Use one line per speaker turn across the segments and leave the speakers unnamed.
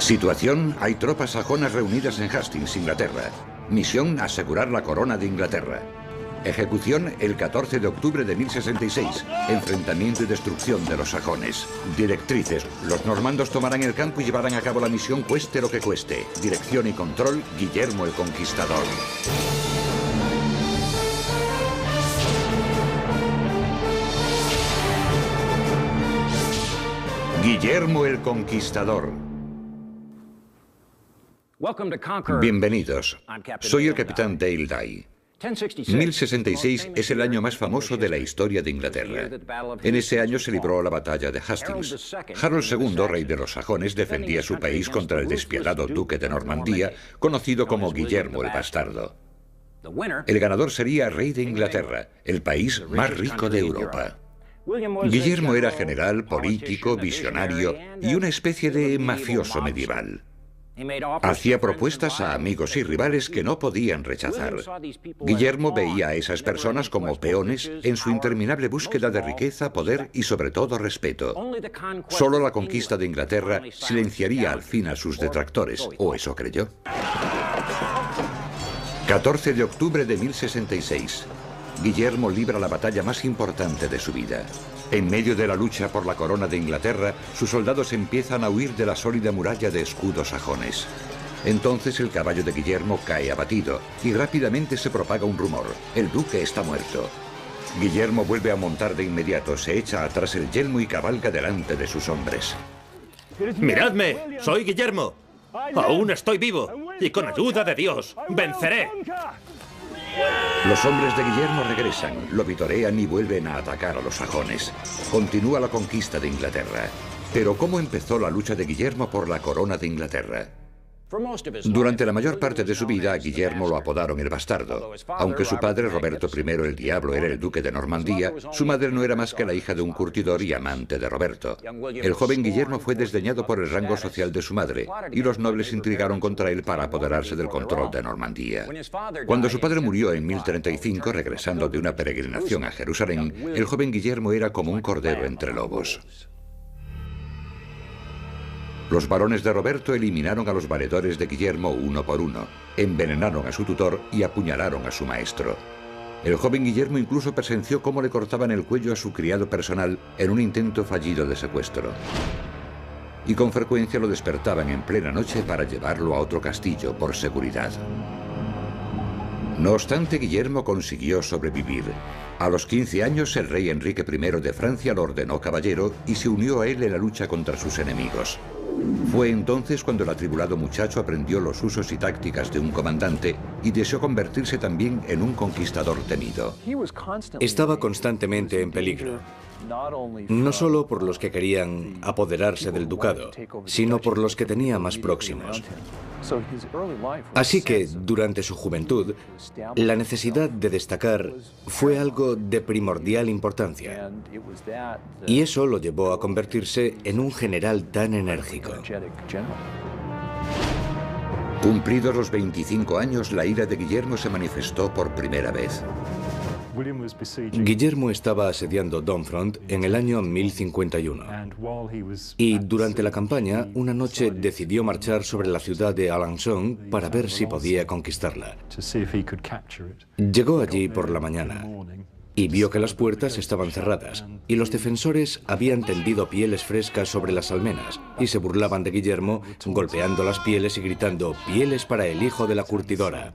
Situación: hay tropas sajonas reunidas en Hastings, Inglaterra. Misión: asegurar la corona de Inglaterra. Ejecución: el 14 de octubre de 1066. Enfrentamiento y destrucción de los sajones. Directrices: los normandos tomarán el campo y llevarán a cabo la misión cueste lo que cueste. Dirección y control: Guillermo el Conquistador. Guillermo el Conquistador. Bienvenidos. Soy el capitán Dale Dye. 1066 es el año más famoso de la historia de Inglaterra. En ese año se libró la batalla de Hastings. Harold II, rey de los sajones, defendía su país contra el despiadado duque de Normandía, conocido como Guillermo el Bastardo. El ganador sería rey de Inglaterra, el país más rico de Europa. Guillermo era general, político, visionario y una especie de mafioso medieval. Hacía propuestas a amigos y rivales que no podían rechazar. Guillermo veía a esas personas como peones en su interminable búsqueda de riqueza, poder y sobre todo respeto. Solo la conquista de Inglaterra silenciaría al fin a sus detractores, o eso creyó. 14 de octubre de 1066. Guillermo libra la batalla más importante de su vida. En medio de la lucha por la corona de Inglaterra, sus soldados empiezan a huir de la sólida muralla de escudos sajones. Entonces el caballo de Guillermo cae abatido y rápidamente se propaga un rumor: el duque está muerto. Guillermo vuelve a montar de inmediato, se echa atrás el yelmo y cabalga delante de sus hombres.
¡Miradme! ¡Soy Guillermo! ¡Aún estoy vivo! ¡Y con ayuda de Dios, venceré!
Los hombres de Guillermo regresan, lo vitorean y vuelven a atacar a los sajones. Continúa la conquista de Inglaterra. Pero ¿cómo empezó la lucha de Guillermo por la corona de Inglaterra? Durante la mayor parte de su vida, a Guillermo lo apodaron el Bastardo. Aunque su padre, Roberto I el Diablo, era el duque de Normandía, su madre no era más que la hija de un curtidor y amante de Roberto. El joven Guillermo fue desdeñado por el rango social de su madre, y los nobles intrigaron contra él para apoderarse del control de Normandía. Cuando su padre murió en 1035, regresando de una peregrinación a Jerusalén, el joven Guillermo era como un cordero entre lobos. Los varones de Roberto eliminaron a los valedores de Guillermo uno por uno, envenenaron a su tutor y apuñalaron a su maestro. El joven Guillermo incluso presenció cómo le cortaban el cuello a su criado personal en un intento fallido de secuestro. Y con frecuencia lo despertaban en plena noche para llevarlo a otro castillo por seguridad. No obstante, Guillermo consiguió sobrevivir. A los 15 años, el rey Enrique I de Francia lo ordenó caballero y se unió a él en la lucha contra sus enemigos. Fue entonces cuando el atribulado muchacho aprendió los usos y tácticas de un comandante y deseó convertirse también en un conquistador temido.
Estaba constantemente en peligro, no solo por los que querían apoderarse del ducado, sino por los que tenía más próximos. Así que, durante su juventud, la necesidad de destacar fue algo de primordial importancia. Y eso lo llevó a convertirse en un general tan enérgico.
Cumplidos los 25 años, la ira de Guillermo se manifestó por primera vez.
Guillermo estaba asediando Domfront en el año 1051 y durante la campaña, una noche decidió marchar sobre la ciudad de Alençon para ver si podía conquistarla. Llegó allí por la mañana y vio que las puertas estaban cerradas y los defensores habían tendido pieles frescas sobre las almenas y se burlaban de Guillermo golpeando las pieles y gritando: «¡Pieles para el hijo de la curtidora!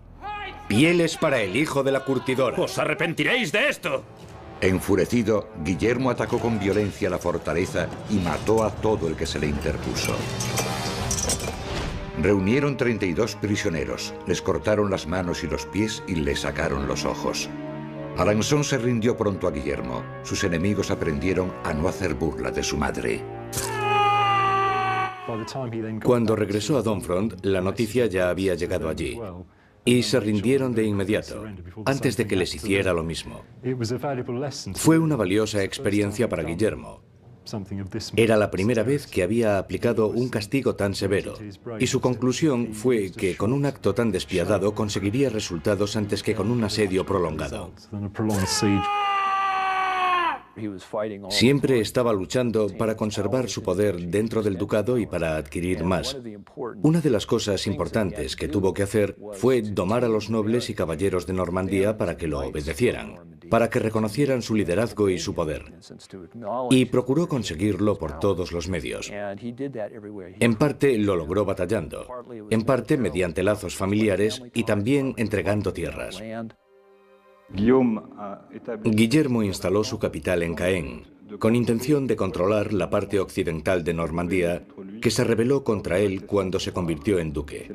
¡Pieles para el hijo de la curtidora!».
¡Os arrepentiréis de esto!
Enfurecido, Guillermo atacó con violencia la fortaleza y mató a todo el que se le interpuso. Reunieron 32 prisioneros, les cortaron las manos y los pies y les sacaron los ojos. Alençon se rindió pronto a Guillermo. Sus enemigos aprendieron a no hacer burla de su madre.
Cuando regresó a Domfront, la noticia ya había llegado allí. Y se rindieron de inmediato, antes de que les hiciera lo mismo. Fue una valiosa experiencia para Guillermo. Era la primera vez que había aplicado un castigo tan severo, y su conclusión fue que con un acto tan despiadado conseguiría resultados antes que con un asedio prolongado. Siempre estaba luchando para conservar su poder dentro del ducado y para adquirir más. Una de las cosas importantes que tuvo que hacer fue domar a los nobles y caballeros de Normandía para que lo obedecieran, para que reconocieran su liderazgo y su poder. Y procuró conseguirlo por todos los medios. En parte lo logró batallando, en parte mediante lazos familiares y también entregando tierras. Guillermo instaló su capital en Caen, con intención de controlar la parte occidental de Normandía, que se rebeló contra él cuando se convirtió en duque.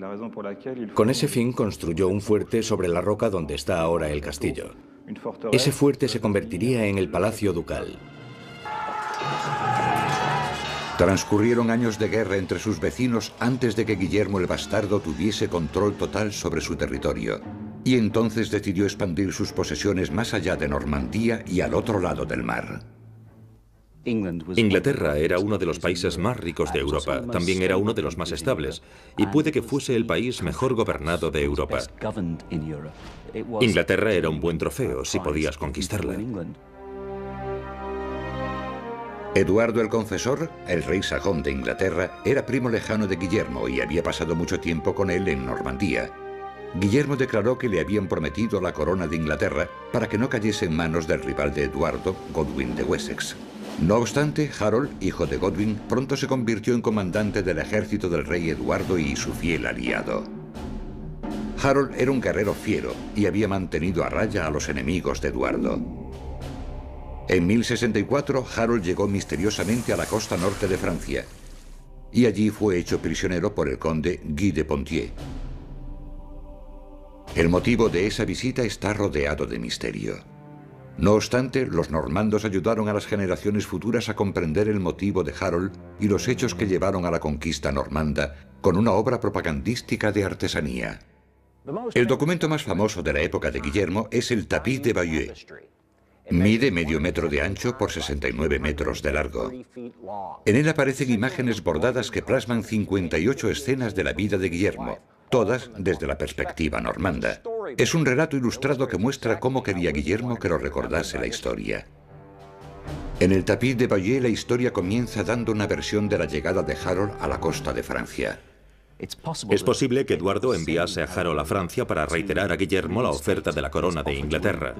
Con ese fin construyó un fuerte sobre la roca donde está ahora el castillo. Ese fuerte se convertiría en el Palacio Ducal.
Transcurrieron años de guerra entre sus vecinos antes de que Guillermo el Bastardo tuviese control total sobre su territorio. Y entonces decidió expandir sus posesiones más allá de Normandía y al otro lado del mar.
Inglaterra era uno de los países más ricos de Europa, también era uno de los más estables, y puede que fuese el país mejor gobernado de Europa. Inglaterra era un buen trofeo si podías conquistarla.
Eduardo el Confesor, el rey sajón de Inglaterra, era primo lejano de Guillermo y había pasado mucho tiempo con él en Normandía. Guillermo declaró que le habían prometido la corona de Inglaterra para que no cayese en manos del rival de Eduardo, Godwin de Wessex. No obstante, Harold, hijo de Godwin, pronto se convirtió en comandante del ejército del rey Eduardo y su fiel aliado. Harold era un guerrero fiero y había mantenido a raya a los enemigos de Eduardo. En 1064, Harold llegó misteriosamente a la costa norte de Francia y allí fue hecho prisionero por el conde Guy de Poitiers. El motivo de esa visita está rodeado de misterio. No obstante, los normandos ayudaron a las generaciones futuras a comprender el motivo de Harold y los hechos que llevaron a la conquista normanda con una obra propagandística de artesanía. El documento más famoso de la época de Guillermo es el Tapiz de Bayeux. Mide medio metro de ancho por 69 metros de largo. En él aparecen imágenes bordadas que plasman 58 escenas de la vida de Guillermo, todas desde la perspectiva normanda. Es un relato ilustrado que muestra cómo quería Guillermo que lo recordase la historia. En el Tapiz de Bayeux la historia comienza dando una versión de la llegada de Harold a la costa de Francia.
Es posible que Eduardo enviase a Harold a Francia para reiterar a Guillermo la oferta de la corona de Inglaterra.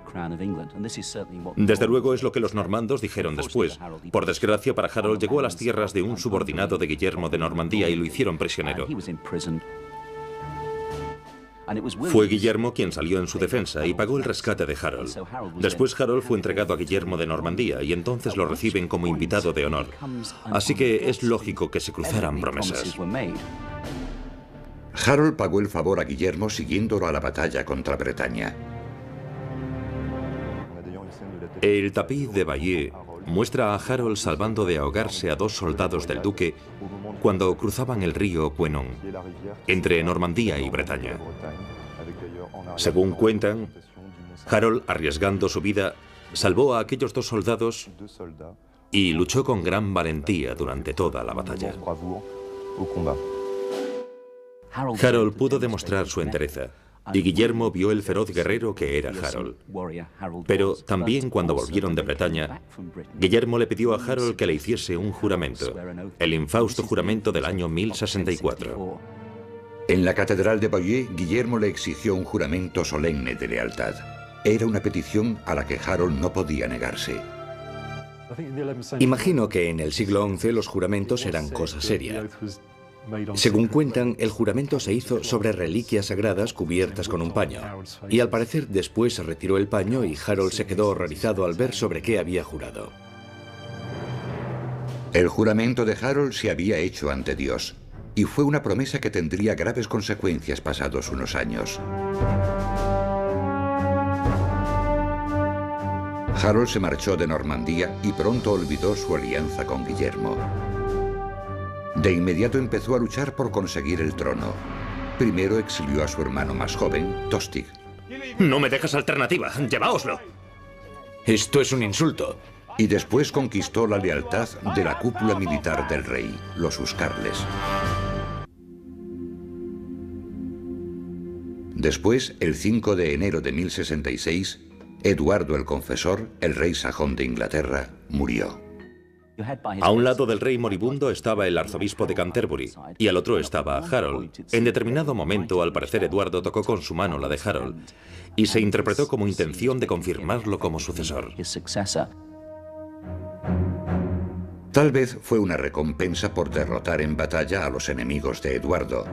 Desde luego es lo que los normandos dijeron después. Por desgracia para Harold llegó a las tierras de un subordinado de Guillermo de Normandía y lo hicieron prisionero. Fue Guillermo quien salió en su defensa y pagó el rescate de Harold. Después Harold fue entregado a Guillermo de Normandía y entonces lo reciben como invitado de honor. Así que es lógico que se cruzaran promesas.
Harold pagó el favor a Guillermo siguiéndolo a la batalla contra Bretaña.
El Tapiz de Bayeux muestra a Harold salvando de ahogarse a 2 soldados del duque cuando cruzaban el río Quenon, entre Normandía y Bretaña. Según cuentan, Harold, arriesgando su vida, salvó a aquellos 2 soldados y luchó con gran valentía durante toda la batalla. Harold pudo demostrar su entereza, y Guillermo vio el feroz guerrero que era Harold. Pero también cuando volvieron de Bretaña, Guillermo le pidió a Harold que le hiciese un juramento, el infausto juramento del año 1064.
En la catedral de Bayeux, Guillermo le exigió un juramento solemne de lealtad. Era una petición a la que Harold no podía negarse.
Imagino que en el siglo XI los juramentos eran cosa seria. Según cuentan, el juramento se hizo sobre reliquias sagradas cubiertas con un paño. Y al parecer después se retiró el paño y Harold se quedó horrorizado al ver sobre qué había jurado.
El juramento de Harold se había hecho ante Dios, y fue una promesa que tendría graves consecuencias pasados unos años. Harold se marchó de Normandía y pronto olvidó su alianza con Guillermo. De inmediato empezó a luchar por conseguir el trono. Primero exilió a su hermano más joven, Tostig.
No me dejas alternativa, lleváoslo.
Esto es un insulto.
Y después conquistó la lealtad de la cúpula militar del rey, los Huscarles. Después, el 5 de enero de 1066, Eduardo el Confesor, el rey sajón de Inglaterra, murió.
A un lado del rey moribundo estaba el arzobispo de Canterbury y al otro estaba Harold. En determinado momento, al parecer, Eduardo tocó con su mano la de Harold y se interpretó como intención de confirmarlo como sucesor.
Tal vez fue una recompensa por derrotar en batalla a los enemigos de Eduardo.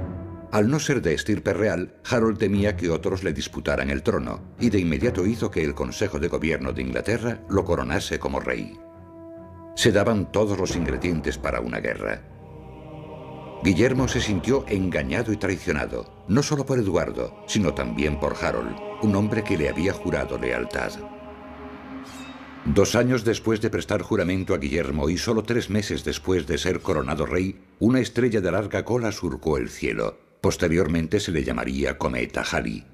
Al no ser de estirpe real, Harold temía que otros le disputaran el trono y de inmediato hizo que el Consejo de Gobierno de Inglaterra lo coronase como rey. Se daban todos los ingredientes para una guerra. Guillermo se sintió engañado y traicionado, no solo por Eduardo, sino también por Harold, un hombre que le había jurado lealtad. 2 años después de prestar juramento a Guillermo y solo 3 meses después de ser coronado rey, una estrella de larga cola surcó el cielo. Posteriormente se le llamaría Cometa Halley.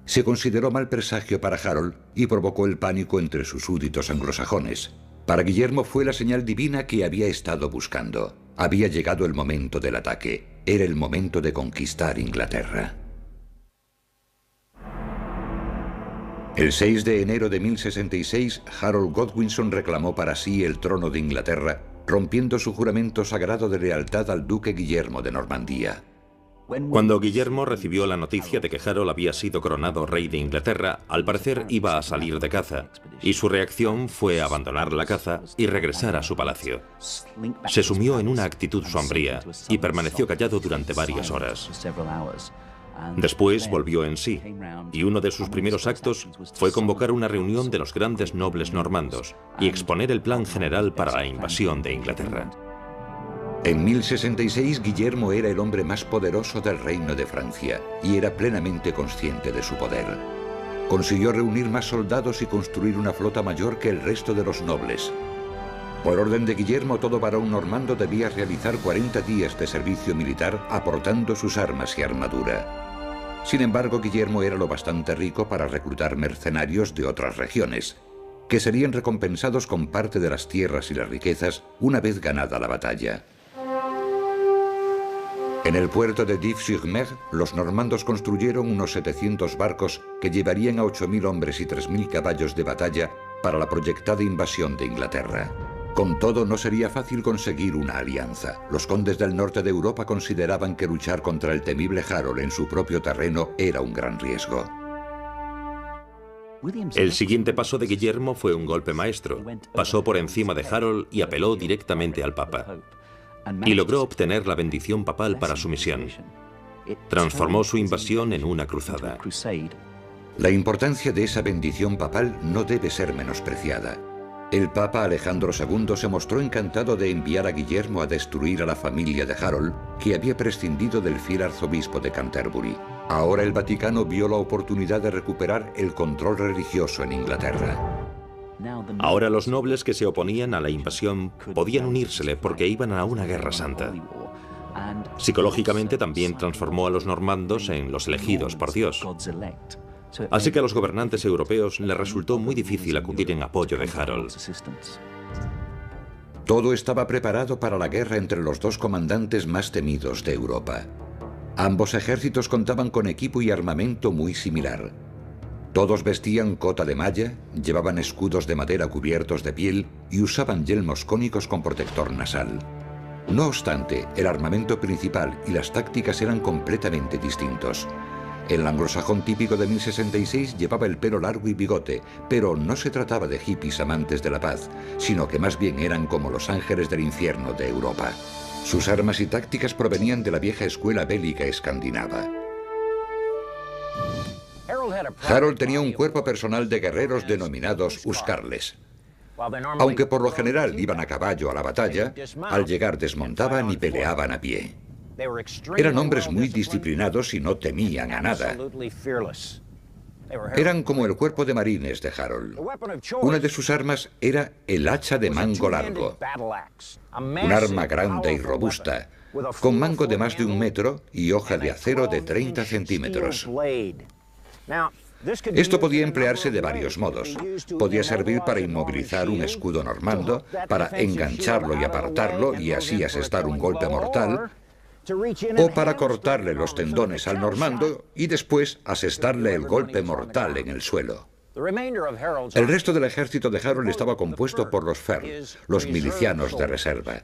Se consideró mal presagio para Harold y provocó el pánico entre sus súbditos anglosajones. Para Guillermo fue la señal divina que había estado buscando. Había llegado el momento del ataque. Era el momento de conquistar Inglaterra. El 6 de enero de 1066, Harold Godwinson reclamó para sí el trono de Inglaterra, rompiendo su juramento sagrado de lealtad al duque Guillermo de Normandía.
Cuando Guillermo recibió la noticia de que Harold había sido coronado rey de Inglaterra, al parecer iba a salir de caza, y su reacción fue abandonar la caza y regresar a su palacio. Se sumió en una actitud sombría y permaneció callado durante varias horas. Después volvió en sí, y uno de sus primeros actos fue convocar una reunión de los grandes nobles normandos y exponer el plan general para la invasión de Inglaterra.
En 1066, Guillermo era el hombre más poderoso del reino de Francia y era plenamente consciente de su poder. Consiguió reunir más soldados y construir una flota mayor que el resto de los nobles. Por orden de Guillermo, todo varón normando debía realizar 40 días de servicio militar aportando sus armas y armadura. Sin embargo, Guillermo era lo bastante rico para reclutar mercenarios de otras regiones, que serían recompensados con parte de las tierras y las riquezas una vez ganada la batalla. En el puerto de Dives-sur-Mer, los normandos construyeron unos 700 barcos que llevarían a 8.000 hombres y 3.000 caballos de batalla para la proyectada invasión de Inglaterra. Con todo, no sería fácil conseguir una alianza. Los condes del norte de Europa consideraban que luchar contra el temible Harold en su propio terreno era un gran riesgo.
El siguiente paso de Guillermo fue un golpe maestro. Pasó por encima de Harold y apeló directamente al Papa. Y logró obtener la bendición papal para su misión. Transformó su invasión en una cruzada.
La importancia de esa bendición papal no debe ser menospreciada. El Papa Alejandro II se mostró encantado de enviar a Guillermo a destruir a la familia de Harold, que había prescindido del fiel arzobispo de Canterbury. Ahora el Vaticano vio la oportunidad de recuperar el control religioso en Inglaterra.
Ahora los nobles que se oponían a la invasión podían unírsele porque iban a una guerra santa. Psicológicamente también transformó a los normandos en los elegidos por Dios. Así que a los gobernantes europeos les resultó muy difícil acudir en apoyo de Harold.
Todo estaba preparado para la guerra entre los dos comandantes más temidos de Europa. Ambos ejércitos contaban con equipo y armamento muy similar. Todos vestían cota de malla, llevaban escudos de madera cubiertos de piel y usaban yelmos cónicos con protector nasal. No obstante, el armamento principal y las tácticas eran completamente distintos. El anglosajón típico de 1066 llevaba el pelo largo y bigote, pero no se trataba de hippies amantes de la paz, sino que más bien eran como los ángeles del infierno de Europa. Sus armas y tácticas provenían de la vieja escuela bélica escandinava. Harold tenía un cuerpo personal de guerreros denominados huscarles. Aunque por lo general iban a caballo a la batalla, al llegar desmontaban y peleaban a pie. Eran hombres muy disciplinados y no temían a nada. Eran como el cuerpo de marines de Harold. Una de sus armas era el hacha de mango largo, un arma grande y robusta, con mango de más de 1 metro y hoja de acero de 30 centímetros. Esto podía emplearse de varios modos. Podía servir para inmovilizar un escudo normando, para engancharlo y apartarlo y así asestar un golpe mortal, o para cortarle los tendones al normando y después asestarle el golpe mortal en el suelo. El resto del ejército de Harold estaba compuesto por los Fern, los milicianos de reserva.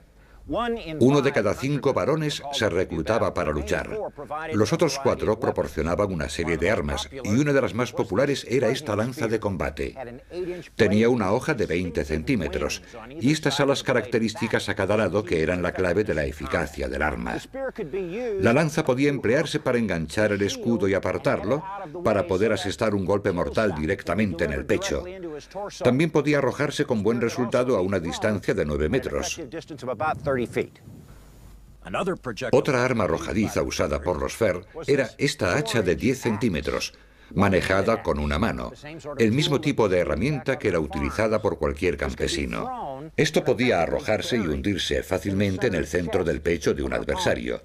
1 de cada 5 varones se reclutaba para luchar. Los otros 4 proporcionaban una serie de armas, y una de las más populares era esta lanza de combate. Tenía una hoja de 20 centímetros, y estas alas características a cada lado que eran la clave de la eficacia del arma. La lanza podía emplearse para enganchar el escudo y apartarlo, para poder asestar un golpe mortal directamente en el pecho. También podía arrojarse con buen resultado a una distancia de 9 metros. Otra arma arrojadiza usada por los Fer era esta hacha de 10 centímetros, manejada con una mano, el mismo tipo de herramienta que era utilizada por cualquier campesino. Esto podía arrojarse y hundirse fácilmente en el centro del pecho de un adversario.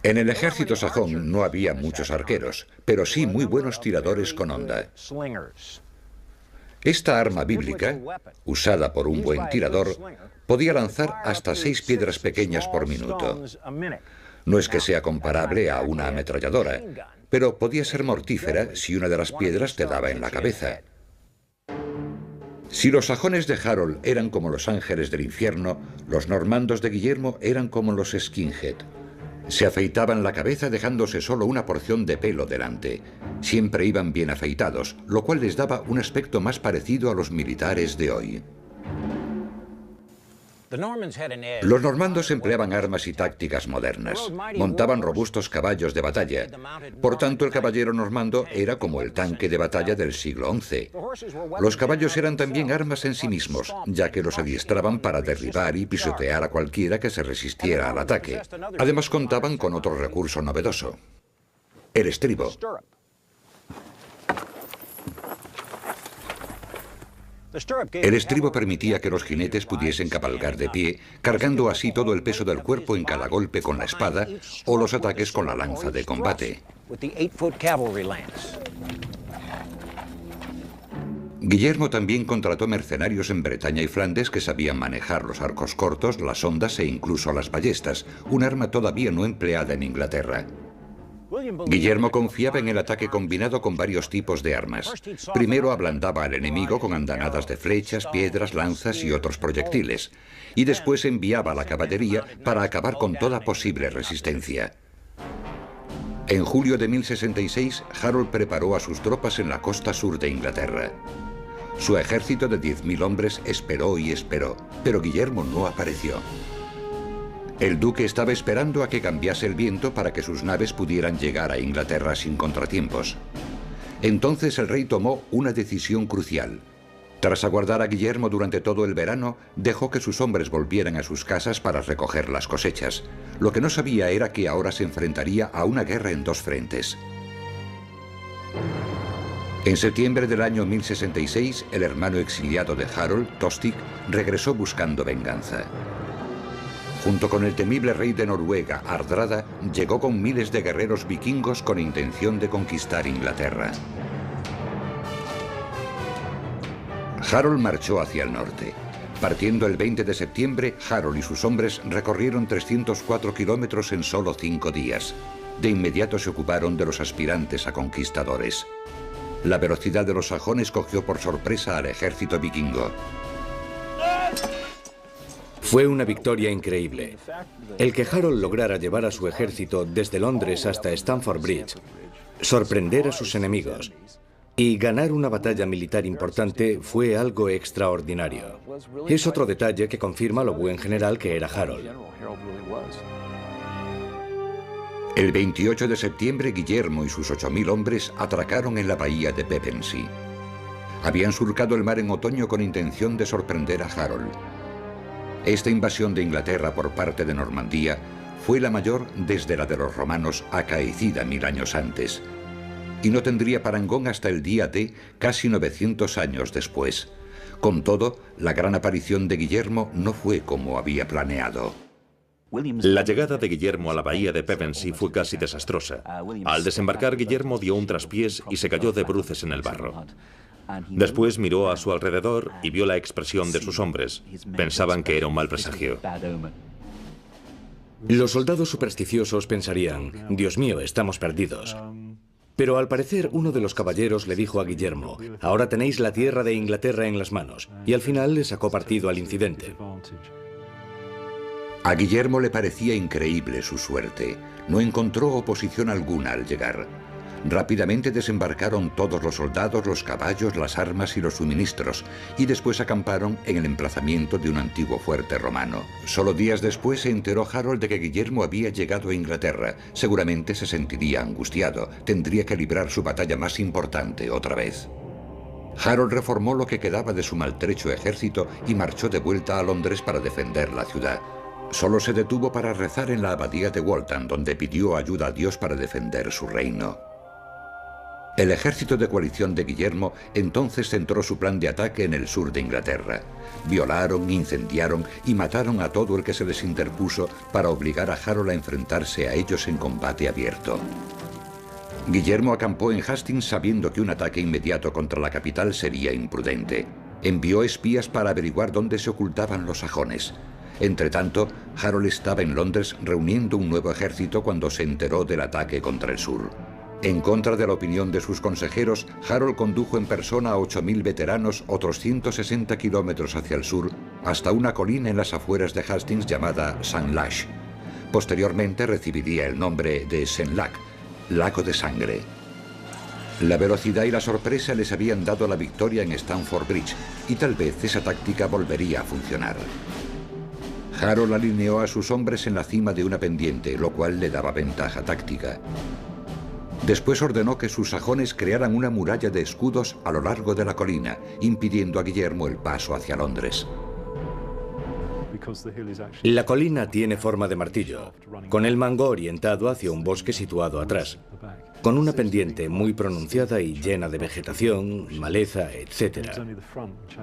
En el ejército sajón no había muchos arqueros, pero sí muy buenos tiradores con honda. Esta arma bíblica, usada por un buen tirador, podía lanzar hasta 6 piedras pequeñas por minuto. No es que sea comparable a una ametralladora, pero podía ser mortífera si una de las piedras te daba en la cabeza. Si los sajones de Harold eran como los ángeles del infierno, los normandos de Guillermo eran como los skinhead. Se afeitaban la cabeza dejándose solo una porción de pelo delante. Siempre iban bien afeitados, lo cual les daba un aspecto más parecido a los militares de hoy. Los normandos empleaban armas y tácticas modernas. Montaban robustos caballos de batalla. Por tanto, el caballero normando era como el tanque de batalla del siglo XI. Los caballos eran también armas en sí mismos, ya que los adiestraban para derribar y pisotear a cualquiera que se resistiera al ataque. Además, contaban con otro recurso novedoso: el estribo. El estribo permitía que los jinetes pudiesen cabalgar de pie, cargando así todo el peso del cuerpo en cada golpe con la espada o los ataques con la lanza de combate. Guillermo también contrató mercenarios en Bretaña y Flandes que sabían manejar los arcos cortos, las hondas e incluso las ballestas, un arma todavía no empleada en Inglaterra. Guillermo confiaba en el ataque combinado con varios tipos de armas. Primero ablandaba al enemigo con andanadas de flechas, piedras, lanzas y otros proyectiles, y después enviaba a la caballería para acabar con toda posible resistencia. En julio de 1066, Harold preparó a sus tropas en la costa sur de Inglaterra. Su ejército de 10.000 hombres esperó y esperó, pero Guillermo no apareció. El duque estaba esperando a que cambiase el viento para que sus naves pudieran llegar a Inglaterra sin contratiempos. Entonces el rey tomó una decisión crucial. Tras aguardar a Guillermo durante todo el verano, dejó que sus hombres volvieran a sus casas para recoger las cosechas. Lo que no sabía era que ahora se enfrentaría a una guerra en 2 frentes. En septiembre del año 1066, el hermano exiliado de Harold, Tostig, regresó buscando venganza. Junto con el temible rey de Noruega, Hardrada, llegó con miles de guerreros vikingos con intención de conquistar Inglaterra. Harold marchó hacia el norte. Partiendo el 20 de septiembre, Harold y sus hombres recorrieron 304 kilómetros en solo 5 días. De inmediato se ocuparon de los aspirantes a conquistadores. La velocidad de los sajones cogió por sorpresa al ejército vikingo.
Fue una victoria increíble. El que Harold lograra llevar a su ejército desde Londres hasta Stamford Bridge, sorprender a sus enemigos y ganar una batalla militar importante fue algo extraordinario. Es otro detalle que confirma lo buen general que era Harold.
El 28 de septiembre, Guillermo y sus 8.000 hombres atracaron en la bahía de Pevensey. Habían surcado el mar en otoño con intención de sorprender a Harold. Esta invasión de Inglaterra por parte de Normandía fue la mayor desde la de los romanos acaecida 1000 años antes, y no tendría parangón hasta el día D, casi 900 años después. Con todo, la gran aparición de Guillermo no fue como había planeado.
La llegada de Guillermo a la bahía de Pevensey fue casi desastrosa. Al desembarcar, Guillermo dio un traspiés y se cayó de bruces en el barro. Después miró a su alrededor y vio la expresión de sus hombres. Pensaban que era un mal presagio.
Los soldados supersticiosos pensarían: Dios mío, estamos perdidos. Pero al parecer uno de los caballeros le dijo a Guillermo: ahora tenéis la tierra de Inglaterra en las manos, y al final le sacó partido al incidente.
A Guillermo le parecía increíble su suerte. No encontró oposición alguna al llegar. Rápidamente desembarcaron todos los soldados, los caballos, las armas y los suministros, y después acamparon en el emplazamiento de un antiguo fuerte romano. Solo días después se enteró Harold de que Guillermo había llegado a Inglaterra. Seguramente se sentiría angustiado. Tendría que librar su batalla más importante otra vez. Harold reformó lo que quedaba de su maltrecho ejército y marchó de vuelta a Londres para defender la ciudad. Solo se detuvo para rezar en la abadía de Waltham, donde pidió ayuda a Dios para defender su reino. El ejército de coalición de Guillermo entonces centró su plan de ataque en el sur de Inglaterra. Violaron, incendiaron y mataron a todo el que se les interpuso para obligar a Harold a enfrentarse a ellos en combate abierto. Guillermo acampó en Hastings sabiendo que un ataque inmediato contra la capital sería imprudente. Envió espías para averiguar dónde se ocultaban los sajones. Entretanto, Harold estaba en Londres reuniendo un nuevo ejército cuando se enteró del ataque contra el sur. En contra de la opinión de sus consejeros, Harold condujo en persona a 8.000 veteranos otros 160 kilómetros hacia el sur, hasta una colina en las afueras de Hastings llamada Sandlash. Posteriormente recibiría el nombre de Senlac, lago de sangre. La velocidad y la sorpresa les habían dado la victoria en Stamford Bridge, y tal vez esa táctica volvería a funcionar. Harold alineó a sus hombres en la cima de una pendiente, lo cual le daba ventaja táctica. Después ordenó que sus sajones crearan una muralla de escudos a lo largo de la colina, impidiendo a Guillermo el paso hacia Londres.
La colina tiene forma de martillo, con el mango orientado hacia un bosque situado atrás, con una pendiente muy pronunciada y llena de vegetación, maleza, etc.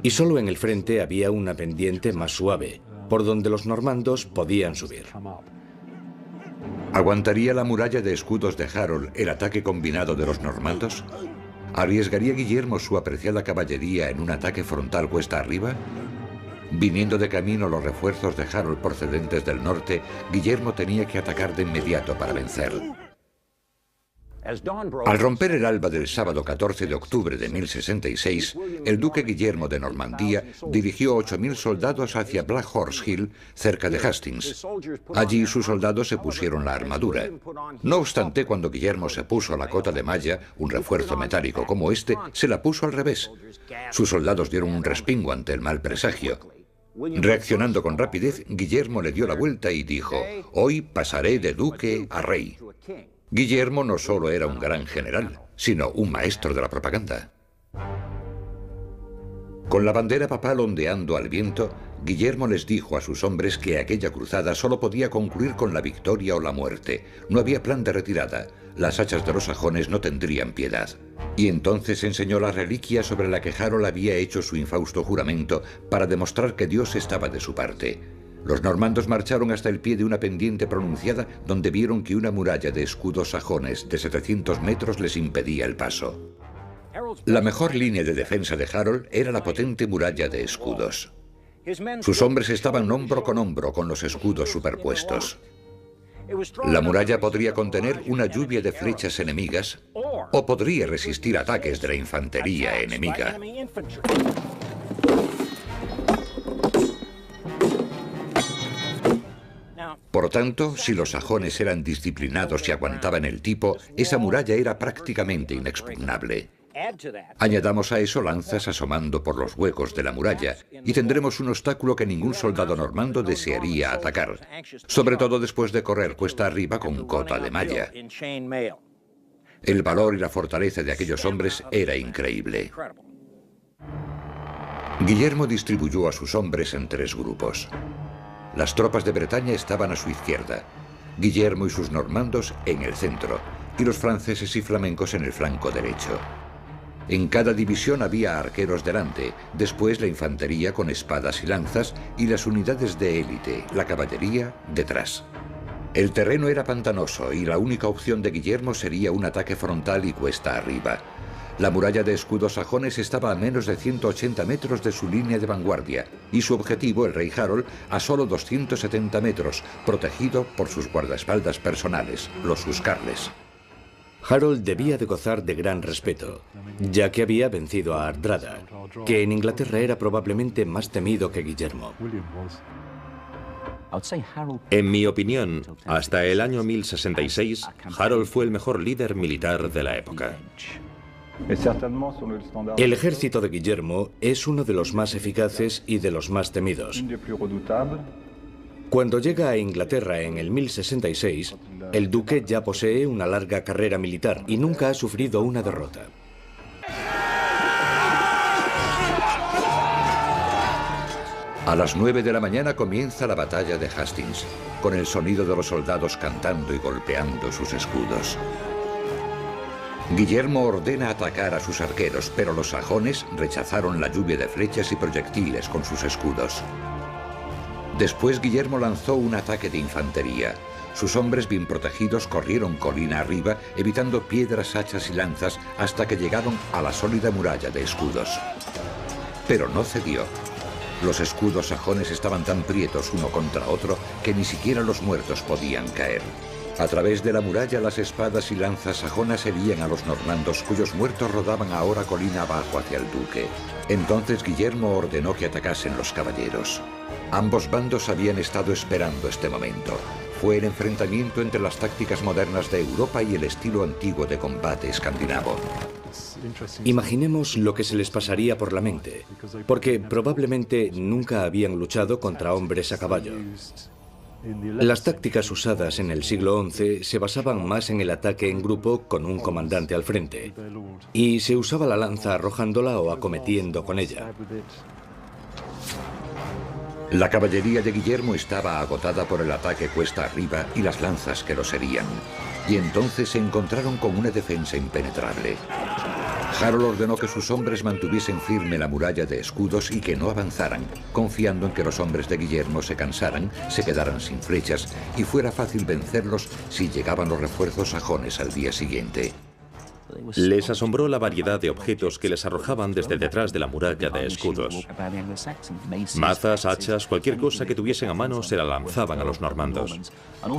Y solo en el frente había una pendiente más suave, por donde los normandos podían subir.
¿Aguantaría la muralla de escudos de Harold el ataque combinado de los normandos? ¿Arriesgaría Guillermo su apreciada caballería en un ataque frontal cuesta arriba? Viniendo de camino los refuerzos de Harold procedentes del norte, Guillermo tenía que atacar de inmediato para vencer. Al romper el alba del sábado 14 de octubre de 1066, el duque Guillermo de Normandía dirigió 8.000 soldados hacia Black Horse Hill, cerca de Hastings. Allí sus soldados se pusieron la armadura. No obstante, cuando Guillermo se puso la cota de malla, un refuerzo metálico como este, se la puso al revés. Sus soldados dieron un respingo ante el mal presagio. Reaccionando con rapidez, Guillermo le dio la vuelta y dijo: «Hoy pasaré de duque a rey». Guillermo no solo era un gran general, sino un maestro de la propaganda. Con la bandera papal ondeando al viento, Guillermo les dijo a sus hombres que aquella cruzada solo podía concluir con la victoria o la muerte. No había plan de retirada. Las hachas de los sajones no tendrían piedad. Y entonces enseñó la reliquia sobre la que Harold había hecho su infausto juramento para demostrar que Dios estaba de su parte. Los normandos marcharon hasta el pie de una pendiente pronunciada donde vieron que una muralla de escudos sajones de 700 metros les impedía el paso. La mejor línea de defensa de Harold era la potente muralla de escudos. Sus hombres estaban hombro con los escudos superpuestos. La muralla podría contener una lluvia de flechas enemigas o podría resistir ataques de la infantería enemiga. Por tanto, si los sajones eran disciplinados y aguantaban el tipo, esa muralla era prácticamente inexpugnable. Añadamos a eso lanzas asomando por los huecos de la muralla y tendremos un obstáculo que ningún soldado normando desearía atacar, sobre todo después de correr cuesta arriba con cota de malla. El valor y la fortaleza de aquellos hombres era increíble. Guillermo distribuyó a sus hombres en 3 grupos. Las tropas de Bretaña estaban a su izquierda, Guillermo y sus normandos en el centro, y los franceses y flamencos en el flanco derecho. En cada división había arqueros delante, después la infantería con espadas y lanzas, y las unidades de élite, la caballería, detrás. El terreno era pantanoso, y la única opción de Guillermo sería un ataque frontal y cuesta arriba. La muralla de escudos sajones estaba a menos de 180 metros de su línea de vanguardia, y su objetivo, el rey Harold, a solo 270 metros, protegido por sus guardaespaldas personales, los huscarles.
Harold debía de gozar de gran respeto, ya que había vencido a Hardrada, que en Inglaterra era probablemente más temido que Guillermo.
En mi opinión, hasta el año 1066, Harold fue el mejor líder militar de la época.
El ejército de Guillermo es uno de los más eficaces y de los más temidos. Cuando llega a Inglaterra en el 1066, el duque ya posee una larga carrera militar y nunca ha sufrido una derrota.
A las 9 de la mañana comienza la batalla de Hastings, con el sonido de los soldados cantando y golpeando sus escudos. Guillermo ordena atacar a sus arqueros, pero los sajones rechazaron la lluvia de flechas y proyectiles con sus escudos. Después Guillermo lanzó un ataque de infantería. Sus hombres bien protegidos corrieron colina arriba, evitando piedras, hachas y lanzas hasta que llegaron a la sólida muralla de escudos. Pero no cedió. Los escudos sajones estaban tan prietos uno contra otro que ni siquiera los muertos podían caer. A través de la muralla las espadas y lanzas sajonas herían a los normandos, cuyos muertos rodaban ahora colina abajo hacia el duque. Entonces Guillermo ordenó que atacasen los caballeros. Ambos bandos habían estado esperando este momento. Fue el enfrentamiento entre las tácticas modernas de Europa y el estilo antiguo de combate escandinavo.
Imaginemos lo que se les pasaría por la mente, porque probablemente nunca habían luchado contra hombres a caballo. Las tácticas usadas en el siglo XI se basaban más en el ataque en grupo con un comandante al frente, y se usaba la lanza arrojándola o acometiendo con ella.
La caballería de Guillermo estaba agotada por el ataque cuesta arriba y las lanzas que los herían, y entonces se encontraron con una defensa impenetrable. Harold ordenó que sus hombres mantuviesen firme la muralla de escudos y que no avanzaran, confiando en que los hombres de Guillermo se cansaran, se quedaran sin flechas y fuera fácil vencerlos si llegaban los refuerzos sajones al día siguiente.
Les asombró la variedad de objetos que les arrojaban desde detrás de la muralla de escudos. Mazas, hachas, cualquier cosa que tuviesen a mano se la lanzaban a los normandos.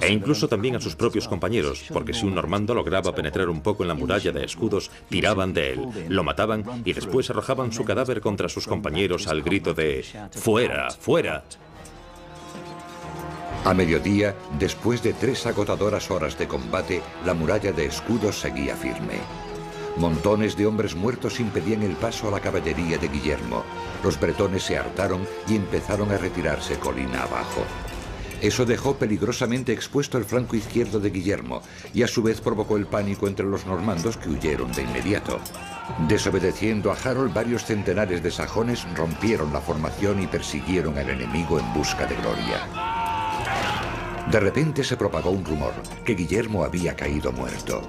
E incluso también a sus propios compañeros, porque si un normando lograba penetrar un poco en la muralla de escudos, tiraban de él, lo mataban y después arrojaban su cadáver contra sus compañeros al grito de ¡fuera, fuera!
A mediodía, después de 3 agotadoras horas de combate, la muralla de escudos seguía firme. Montones de hombres muertos impedían el paso a la caballería de Guillermo. Los bretones se hartaron y empezaron a retirarse colina abajo. Eso dejó peligrosamente expuesto el flanco izquierdo de Guillermo y a su vez provocó el pánico entre los normandos, que huyeron de inmediato. Desobedeciendo a Harold, varios centenares de sajones rompieron la formación y persiguieron al enemigo en busca de gloria. De repente se propagó un rumor, que Guillermo había caído muerto.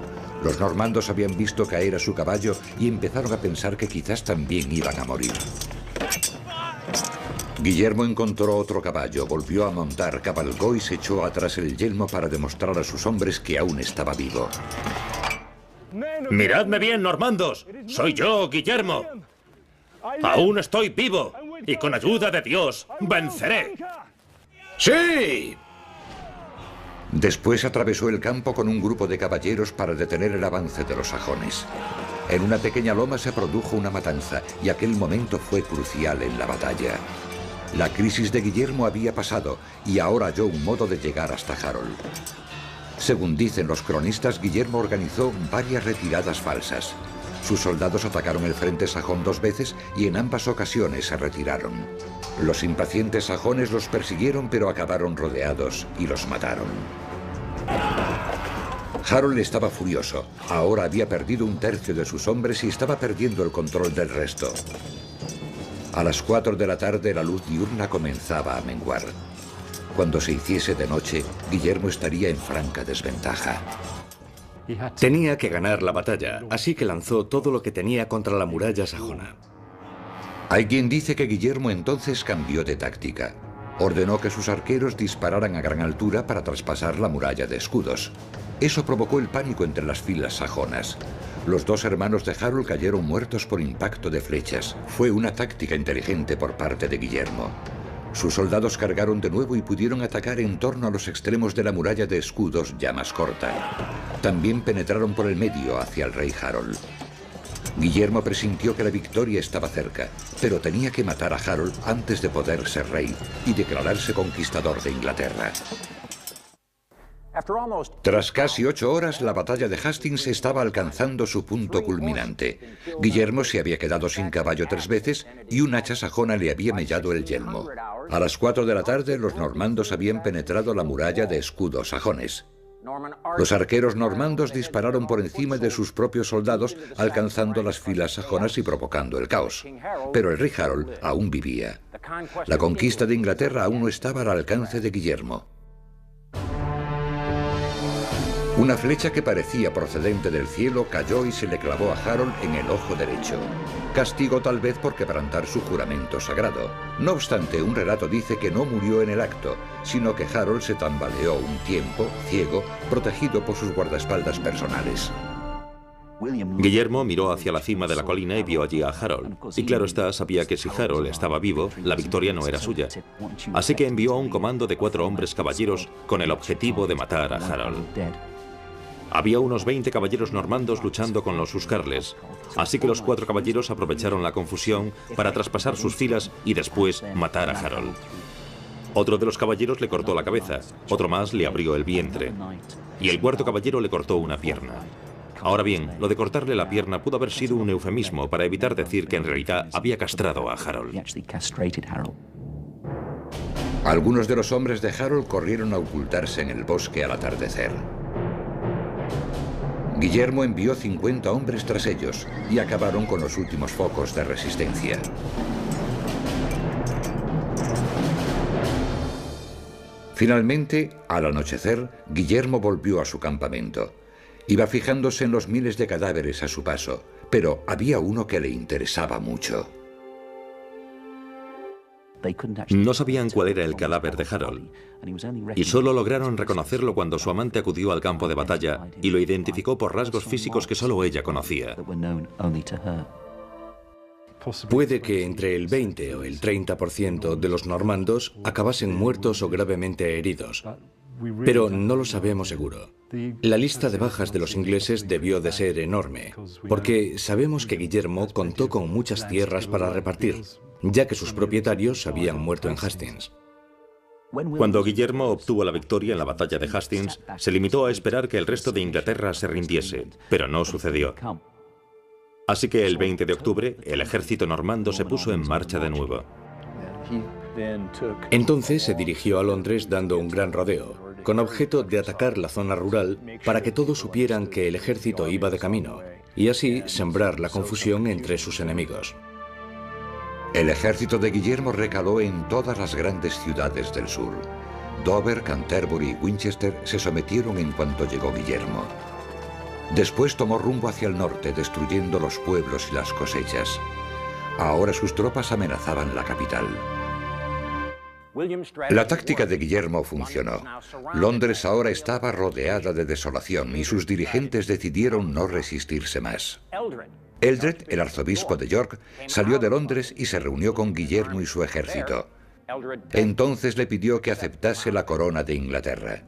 Los normandos habían visto caer a su caballo y empezaron a pensar que quizás también iban a morir. Guillermo encontró otro caballo, volvió a montar, cabalgó y se echó atrás el yelmo para demostrar a sus hombres que aún estaba vivo.
¡Miradme bien, normandos! ¡Soy yo, Guillermo! ¡Aún estoy vivo! ¡Y con ayuda de Dios, venceré!
¡Sí!
Después atravesó el campo con un grupo de caballeros para detener el avance de los sajones. En una pequeña loma se produjo una matanza y aquel momento fue crucial en la batalla. La crisis de Guillermo había pasado y ahora halló un modo de llegar hasta Harold. Según dicen los cronistas, Guillermo organizó varias retiradas falsas. Sus soldados atacaron el frente sajón 2 veces y en ambas ocasiones se retiraron. Los impacientes sajones los persiguieron, pero acabaron rodeados y los mataron. Harold estaba furioso. Ahora había perdido 1/3 de sus hombres y estaba perdiendo el control del resto. A las 4 de la tarde la luz diurna comenzaba a menguar. Cuando se hiciese de noche, Guillermo estaría en franca desventaja.
Tenía que ganar la batalla, así que lanzó todo lo que tenía contra la muralla sajona.
Hay quien dice que Guillermo entonces cambió de táctica. Ordenó que sus arqueros dispararan a gran altura para traspasar la muralla de escudos. Eso provocó el pánico entre las filas sajonas. Los 2 hermanos de Harold cayeron muertos por impacto de flechas. Fue una táctica inteligente por parte de Guillermo. Sus soldados cargaron de nuevo y pudieron atacar en torno a los extremos de la muralla de escudos ya más corta. También penetraron por el medio hacia el rey Harold. Guillermo presintió que la victoria estaba cerca, pero tenía que matar a Harold antes de poder ser rey y declararse conquistador de Inglaterra. Tras casi 8 horas, la batalla de Hastings estaba alcanzando su punto culminante. Guillermo se había quedado sin caballo 3 veces y un hacha sajona le había mellado el yelmo. A las 4 de la tarde, los normandos habían penetrado la muralla de escudos sajones. Los arqueros normandos dispararon por encima de sus propios soldados, alcanzando las filas sajonas y provocando el caos. Pero el rey Harold aún vivía. La conquista de Inglaterra aún no estaba al alcance de Guillermo. Una flecha que parecía procedente del cielo cayó y se le clavó a Harold en el ojo derecho. Castigo tal vez por quebrantar su juramento sagrado. No obstante, un relato dice que no murió en el acto, sino que Harold se tambaleó un tiempo, ciego, protegido por sus guardaespaldas personales.
Guillermo miró hacia la cima de la colina y vio allí a Harold. Y claro está, sabía que si Harold estaba vivo, la victoria no era suya. Así que envió a un comando de 4 hombres caballeros con el objetivo de matar a Harold. Había unos 20 caballeros normandos luchando con los huscarles, así que los 4 caballeros aprovecharon la confusión para traspasar sus filas y después matar a Harold. Otro de los caballeros le cortó la cabeza, otro más le abrió el vientre, y el 4.º caballero le cortó una pierna. Ahora bien, lo de cortarle la pierna pudo haber sido un eufemismo para evitar decir que en realidad había castrado a Harold.
Algunos de los hombres de Harold corrieron a ocultarse en el bosque al atardecer. Guillermo envió 50 hombres tras ellos y acabaron con los últimos focos de resistencia. Finalmente, al anochecer, Guillermo volvió a su campamento. Iba fijándose en los miles de cadáveres a su paso, pero había uno que le interesaba mucho.
No sabían cuál era el cadáver de Harold, y solo lograron reconocerlo cuando su amante acudió al campo de batalla y lo identificó por rasgos físicos que solo ella conocía.
Puede que entre el 20 o el 30% de los normandos acabasen muertos o gravemente heridos, pero no lo sabemos seguro. La lista de bajas de los ingleses debió de ser enorme, porque sabemos que Guillermo contó con muchas tierras para repartir, ya que sus propietarios habían muerto en Hastings.
Cuando Guillermo obtuvo la victoria en la batalla de Hastings, se limitó a esperar que el resto de Inglaterra se rindiese, pero no sucedió. Así que el 20 de octubre, el ejército normando se puso en marcha de nuevo.
Entonces se dirigió a Londres dando un gran rodeo, con objeto de atacar la zona rural para que todos supieran que el ejército iba de camino, y así sembrar la confusión entre sus enemigos.
El ejército de Guillermo recaló en todas las grandes ciudades del sur. Dover, Canterbury y Winchester se sometieron en cuanto llegó Guillermo. Después tomó rumbo hacia el norte, destruyendo los pueblos y las cosechas. Ahora sus tropas amenazaban la capital. La táctica de Guillermo funcionó. Londres ahora estaba rodeada de desolación y sus dirigentes decidieron no resistirse más. Eldred, el arzobispo de York, salió de Londres y se reunió con Guillermo y su ejército. Entonces le pidió que aceptase la corona de Inglaterra.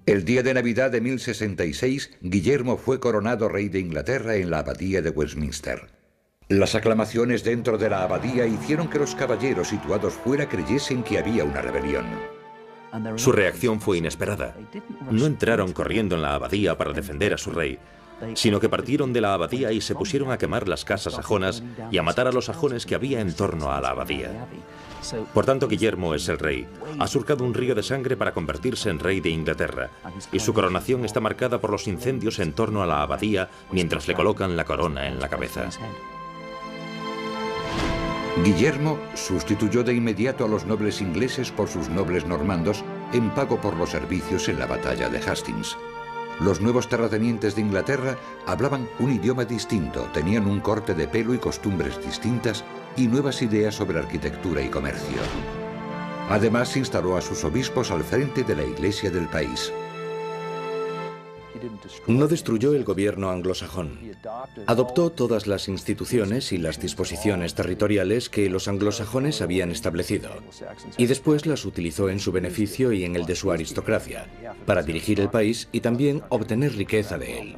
El día de Navidad de 1066, Guillermo fue coronado rey de Inglaterra en la abadía de Westminster. Las aclamaciones dentro de la abadía hicieron que los caballeros situados fuera creyesen que había una rebelión.
Su reacción fue inesperada. No entraron corriendo en la abadía para defender a su rey, sino que partieron de la abadía y se pusieron a quemar las casas sajonas y a matar a los sajones que había en torno a la abadía. Por tanto, Guillermo es el rey. Ha surcado un río de sangre para convertirse en rey de Inglaterra, y su coronación está marcada por los incendios en torno a la abadía mientras le colocan la corona en la cabeza.
Guillermo sustituyó de inmediato a los nobles ingleses por sus nobles normandos en pago por los servicios en la batalla de Hastings. Los nuevos terratenientes de Inglaterra hablaban un idioma distinto, tenían un corte de pelo y costumbres distintas y nuevas ideas sobre arquitectura y comercio. Además, instaló a sus obispos al frente de la iglesia del país.
No destruyó el gobierno anglosajón. Adoptó todas las instituciones y las disposiciones territoriales que los anglosajones habían establecido, y después las utilizó en su beneficio y en el de su aristocracia, para dirigir el país y también obtener riqueza de él.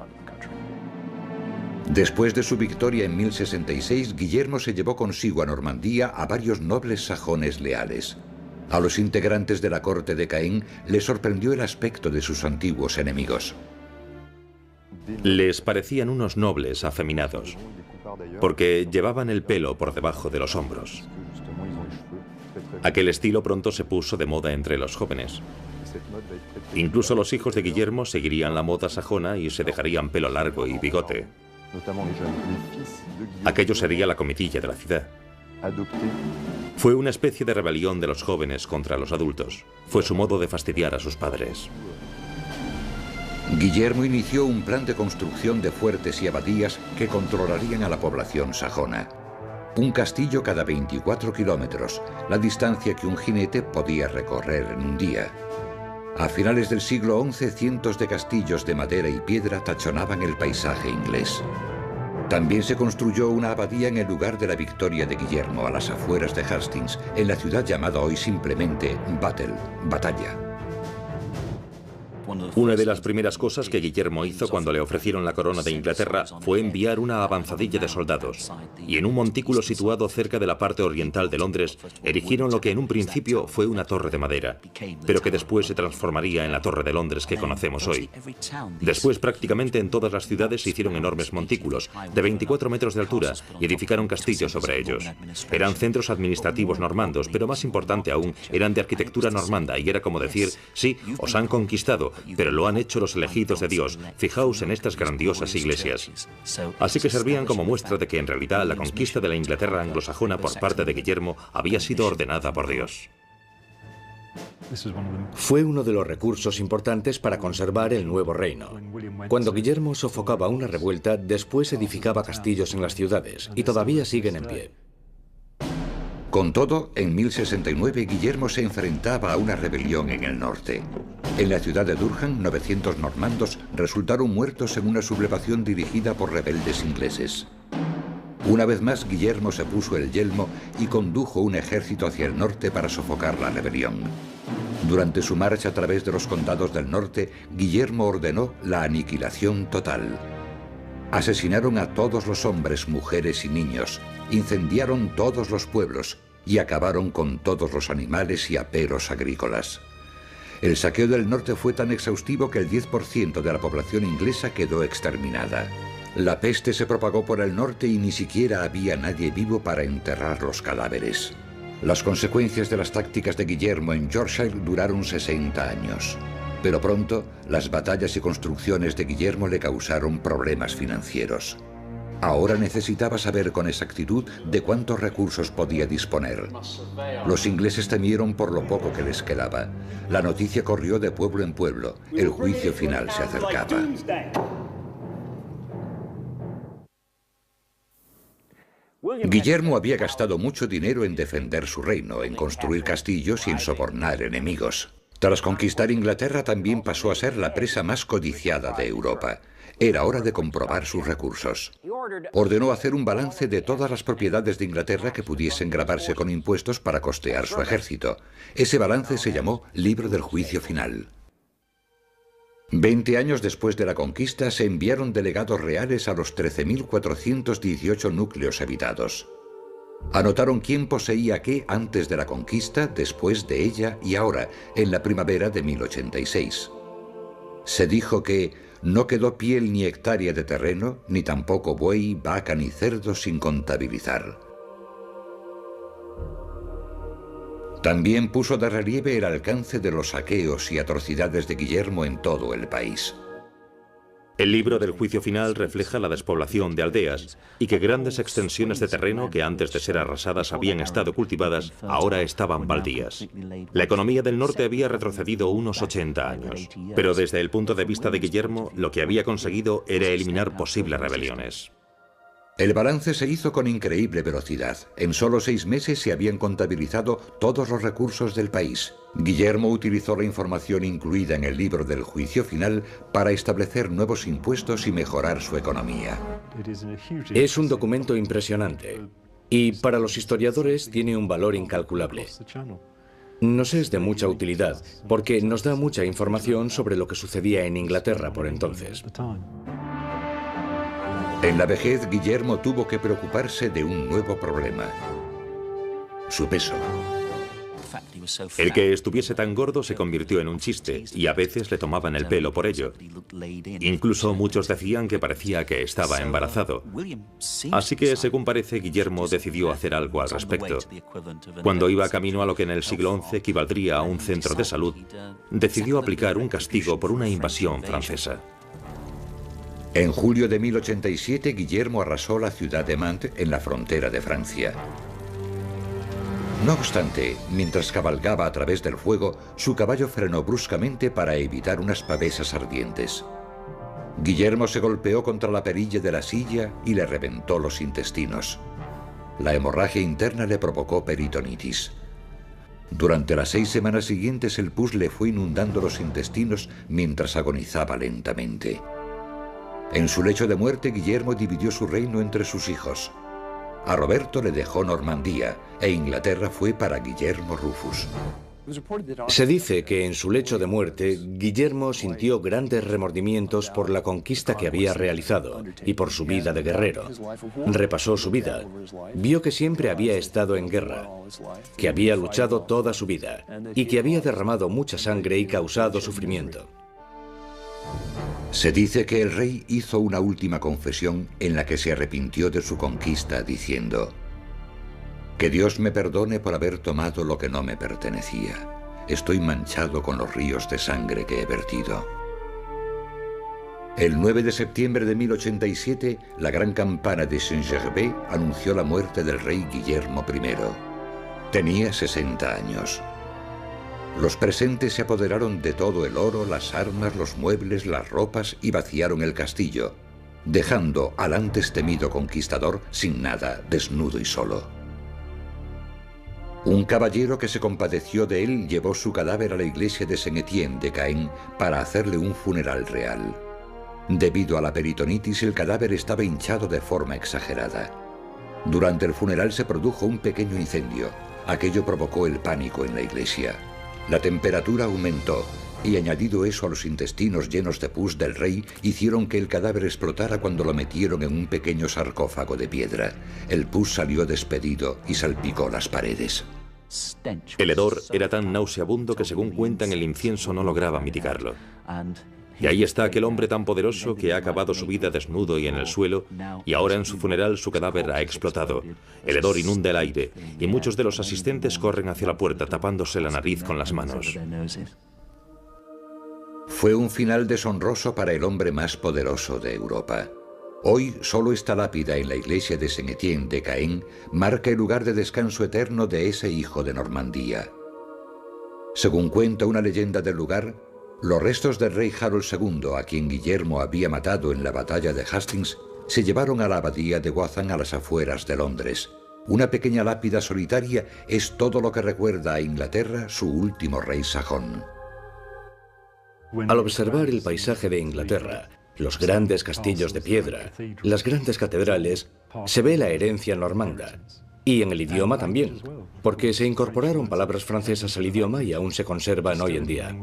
Después de su victoria en 1066, Guillermo se llevó consigo a Normandía a varios nobles sajones leales. A los integrantes de la corte de Caen les sorprendió el aspecto de sus antiguos enemigos.
Les parecían unos nobles afeminados, porque llevaban el pelo por debajo de los hombros. Aquel estilo pronto se puso de moda entre los jóvenes. Incluso los hijos de Guillermo seguirían la moda sajona y se dejarían pelo largo y bigote. Aquello sería la comitilla de la ciudad. Fue una especie de rebelión de los jóvenes contra los adultos. Fue su modo de fastidiar a sus padres.
Guillermo inició un plan de construcción de fuertes y abadías que controlarían a la población sajona. Un castillo cada 24 kilómetros, la distancia que un jinete podía recorrer en un día. A finales del siglo XI, cientos de castillos de madera y piedra tachonaban el paisaje inglés. También se construyó una abadía en el lugar de la victoria de Guillermo, a las afueras de Hastings, en la ciudad llamada hoy simplemente Battle, Batalla.
Una de las primeras cosas que Guillermo hizo cuando le ofrecieron la corona de Inglaterra fue enviar una avanzadilla de soldados, y en un montículo situado cerca de la parte oriental de Londres erigieron lo que en un principio fue una torre de madera, pero que después se transformaría en la Torre de Londres que conocemos hoy. Después, prácticamente en todas las ciudades se hicieron enormes montículos de 24 metros de altura y edificaron castillos sobre ellos. Eran centros administrativos normandos, pero más importante aún, eran de arquitectura normanda, y era como decir: sí, os han conquistado, pero lo han hecho los elegidos de Dios. Fijaos en estas grandiosas iglesias. Así que servían como muestra de que en realidad la conquista de la Inglaterra anglosajona por parte de Guillermo había sido ordenada por Dios.
Fue uno de los recursos importantes para conservar el nuevo reino. Cuando Guillermo sofocaba una revuelta, después edificaba castillos en las ciudades, y todavía siguen en pie.
Con todo, en 1069 Guillermo se enfrentaba a una rebelión en el norte. En la ciudad de Durham, 900 normandos resultaron muertos en una sublevación dirigida por rebeldes ingleses. Una vez más, Guillermo se puso el yelmo y condujo un ejército hacia el norte para sofocar la rebelión. Durante su marcha a través de los condados del norte, Guillermo ordenó la aniquilación total. Asesinaron a todos los hombres, mujeres y niños, incendiaron todos los pueblos y acabaron con todos los animales y aperos agrícolas. El saqueo del norte fue tan exhaustivo que el 10% de la población inglesa quedó exterminada. La peste se propagó por el norte y ni siquiera había nadie vivo para enterrar los cadáveres. Las consecuencias de las tácticas de Guillermo en Yorkshire duraron 60 años. Pero pronto, las batallas y construcciones de Guillermo le causaron problemas financieros. Ahora necesitaba saber con exactitud de cuántos recursos podía disponer. Los ingleses temieron por lo poco que les quedaba. La noticia corrió de pueblo en pueblo. El juicio final se acercaba. Guillermo había gastado mucho dinero en defender su reino, en construir castillos y en sobornar enemigos. Tras conquistar Inglaterra, también pasó a ser la presa más codiciada de Europa. Era hora de comprobar sus recursos. Ordenó hacer un balance de todas las propiedades de Inglaterra que pudiesen gravarse con impuestos para costear su ejército. Ese balance se llamó Libro del Juicio Final. 20 años después de la conquista, se enviaron delegados reales a los 13.418 núcleos habitados. Anotaron quién poseía qué antes de la conquista, después de ella y ahora, en la primavera de 1086. Se dijo que no quedó piel ni hectárea de terreno, ni tampoco buey, vaca ni cerdo sin contabilizar. También puso de relieve el alcance de los saqueos y atrocidades de Guillermo en todo el país.
El libro del juicio final refleja la despoblación de aldeas y que grandes extensiones de terreno que antes de ser arrasadas habían estado cultivadas, ahora estaban baldías. La economía del norte había retrocedido unos 80 años, pero desde el punto de vista de Guillermo, lo que había conseguido era eliminar posibles rebeliones.
El balance se hizo con increíble velocidad. En solo 6 meses se habían contabilizado todos los recursos del país. Guillermo utilizó la información incluida en el libro del juicio final para establecer nuevos impuestos y mejorar su economía.
Es un documento impresionante y para los historiadores tiene un valor incalculable. Nos es de mucha utilidad porque nos da mucha información sobre lo que sucedía en Inglaterra por entonces.
En la vejez, Guillermo tuvo que preocuparse de un nuevo problema: su peso.
El que estuviese tan gordo se convirtió en un chiste y a veces le tomaban el pelo por ello. Incluso muchos decían que parecía que estaba embarazado. Así que, según parece, Guillermo decidió hacer algo al respecto. Cuando iba camino a lo que en el siglo XI equivaldría a un centro de salud, decidió aplicar un castigo por una invasión francesa.
En julio de 1087, Guillermo arrasó la ciudad de Mantes en la frontera de Francia. No obstante, mientras cabalgaba a través del fuego, su caballo frenó bruscamente para evitar unas pavesas ardientes. Guillermo se golpeó contra la perilla de la silla y le reventó los intestinos. La hemorragia interna le provocó peritonitis. Durante las 6 semanas siguientes, el pus le fue inundando los intestinos mientras agonizaba lentamente. En su lecho de muerte, Guillermo dividió su reino entre sus hijos. A Roberto le dejó Normandía e Inglaterra fue para Guillermo Rufus.
Se dice que en su lecho de muerte, Guillermo sintió grandes remordimientos por la conquista que había realizado y por su vida de guerrero. Repasó su vida. Vio que siempre había estado en guerra, que había luchado toda su vida y que había derramado mucha sangre y causado sufrimiento.
Se dice que el rey hizo una última confesión en la que se arrepintió de su conquista, diciendo: «Que Dios me perdone por haber tomado lo que no me pertenecía. Estoy manchado con los ríos de sangre que he vertido». El 9 de septiembre de 1087, la gran campana de Saint-Gervais anunció la muerte del rey Guillermo I. Tenía 60 años. Los presentes se apoderaron de todo el oro, las armas, los muebles, las ropas y vaciaron el castillo, dejando al antes temido conquistador sin nada, desnudo y solo. Un caballero que se compadeció de él llevó su cadáver a la iglesia de Saint-Étienne de Caen para hacerle un funeral real. Debido a la peritonitis, el cadáver estaba hinchado de forma exagerada. Durante el funeral se produjo un pequeño incendio. Aquello provocó el pánico en la iglesia. La temperatura aumentó y, añadido eso a los intestinos llenos de pus del rey, hicieron que el cadáver explotara cuando lo metieron en un pequeño sarcófago de piedra. El pus salió despedido y salpicó las paredes.
El hedor era tan nauseabundo que, según cuentan, el incienso no lograba mitigarlo. Y ahí está aquel hombre tan poderoso que ha acabado su vida desnudo y en el suelo, y ahora en su funeral su cadáver ha explotado. El hedor inunda el aire, y muchos de los asistentes corren hacia la puerta tapándose la nariz con las manos.
Fue un final deshonroso para el hombre más poderoso de Europa. Hoy, solo esta lápida en la iglesia de Saint-Étienne de Caen marca el lugar de descanso eterno de ese hijo de Normandía. Según cuenta una leyenda del lugar, los restos del rey Harold II, a quien Guillermo había matado en la batalla de Hastings, se llevaron a la abadía de Wathan a las afueras de Londres. Una pequeña lápida solitaria es todo lo que recuerda a Inglaterra su último rey sajón.
Al observar el paisaje de Inglaterra, los grandes castillos de piedra, las grandes catedrales, se ve la herencia normanda. Y en el idioma también, porque se incorporaron palabras francesas al idioma y aún se conservan hoy en día.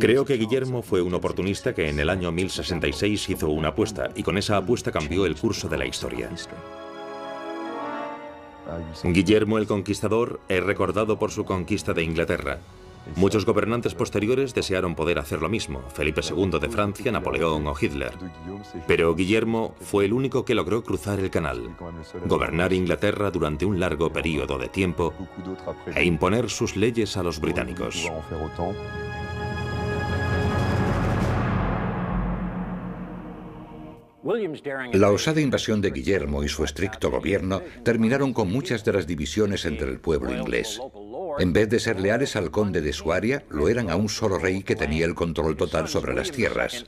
Creo que Guillermo fue un oportunista que en el año 1066 hizo una apuesta, y con esa apuesta cambió el curso de la historia. Guillermo el Conquistador es recordado por su conquista de Inglaterra. Muchos gobernantes posteriores desearon poder hacer lo mismo, Felipe II de Francia, Napoleón o Hitler. Pero Guillermo fue el único que logró cruzar el canal, gobernar Inglaterra durante un largo periodo de tiempo e imponer sus leyes a los británicos.
La osada invasión de Guillermo y su estricto gobierno terminaron con muchas de las divisiones entre el pueblo inglés. En vez de ser leales al conde de Suaria, lo eran a un solo rey que tenía el control total sobre las tierras.